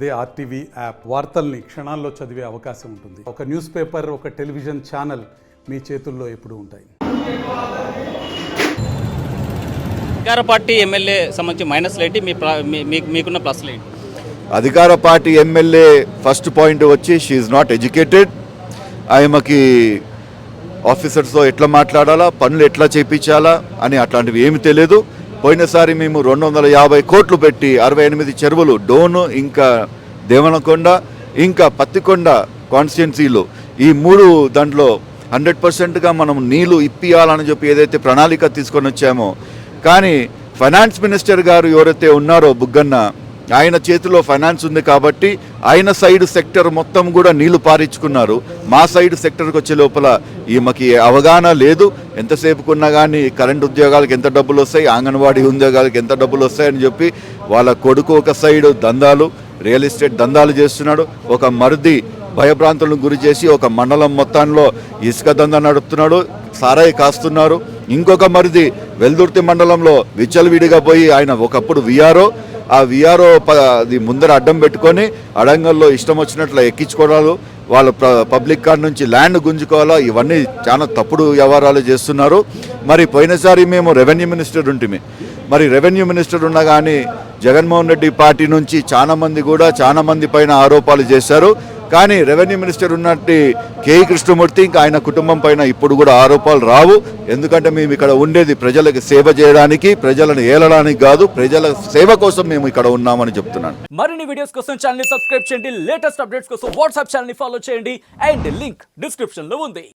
అదే RTV app వార్తల్ని క్షణాల్లో చదివే అవకాశం ఉంటుంది. ఒక న్యూస్ పేపర్, ఒక టెలివిజన్ ఛానల్ మీ చేతుల్లో ఎప్పుడూ ఉంటాయి. అధికార పార్టీ ఎమ్మెల్యే సంబంధించి మైనస్లు ఏంటి, మీకున్న ప్లస్లు ఏంటి? అధికార పార్టీ ఎమ్మెల్యే ఫస్ట్ పాయింట్ వచ్చి షీ ఈజ్ నాట్ ఎడ్యుకేటెడ్. ఆమెకి ఆఫీసర్స్తో ఎట్లా మాట్లాడాలా, పనులు ఎట్లా చేయించాలా అని అట్లాంటివి ఏమి తెలియదు. పోయినసారి మేము 250 కోట్లు పెట్టి 68 చెరువులు డోను, ఇంకా దేవనకొండ, ఇంకా పత్తికొండ కాన్స్టిట్యున్సీలు, ఈ 3 దాంట్లో 100%గా మనం నీళ్లు ఇప్పియాలని చెప్పి ఏదైతే ప్రణాళిక తీసుకొని వచ్చామో, కానీ ఫైనాన్స్ మినిస్టర్ గారు ఎవరైతే ఉన్నారో బుగ్గన్న, ఆయన చేతిలో ఫైనాన్స్ ఉంది కాబట్టి ఆయన సైడ్ సెక్టర్ మొత్తం కూడా నీళ్లు పారించుకున్నారు. మా సైడ్ సెక్టర్కి వచ్చే లోపల ఈమెకి అవగాహన లేదు. ఎంతసేపుకున్నా కానీ కరెంట్ ఉద్యోగాలకు ఎంత డబ్బులు వస్తాయి, అంగన్వాడీ ఉద్యోగాలకు ఎంత డబ్బులు వస్తాయని చెప్పి వాళ్ళ కొడుకు ఒక సైడ్ దందాలు, రియల్ ఎస్టేట్ దందాలు చేస్తున్నాడు. ఒక మరిది భయభ్రాంతులను గురి చేసి ఒక మండలం మొత్తంలో ఇసుక దందా నడుపుతున్నాడు, సారాయి కాస్తున్నారు. ఇంకొక మరిది వెల్దుర్తి మండలంలో విచ్చలవిడిగా పోయి ఆయన ఒకప్పుడు విఆర్ఓ, ఆ విఆర్ఓ అది ముందర అడ్డం పెట్టుకొని అడంగల్లో ఇష్టం వచ్చినట్లు ఎక్కించుకోవడాలు, వాళ్ళ పబ్లిక్ కాడ నుంచి ల్యాండ్ గుంజుకోవాలా, ఇవన్నీ చాలా తప్పుడు వ్యవహారాలు చేస్తున్నారు. మరి పోయినసారి మేము రెవెన్యూ మినిస్టర్ ఉంటిమి. మరి రెవెన్యూ మినిస్టర్ ఉన్నా కానీ జగన్మోహన్ రెడ్డి పార్టీ నుంచి చాలా మంది పైన ఆరోపాలు చేశారు. కానీ రెవెన్యూ మినిస్టర్ ఉన్నట్టు కేఈ కృష్ణమూర్తి ఇంకా ఆయన కుటుంబం పైన ఇప్పుడు కూడా ఆరోపాలు రావు. ఎందుకంటే మేము ఇక్కడ ఉండేది ప్రజలకు సేవ చేయడానికి, ప్రజలను ఏలడానికి కాదు, ప్రజల సేవ కోసం మేము ఇక్కడ ఉన్నామని చెప్తున్నాను. మరిన్ని వీడియోస్ కోసం ఛానల్ ని సబ్స్క్రైబ్ చేయండి, లేటెస్ట్ అప్డేట్స్ కోసం వాట్సాప్ ఛానల్ ని ఫాలో చేయండి, అండ్ లింక్ డిస్క్రిప్షన్ లో ఉంది.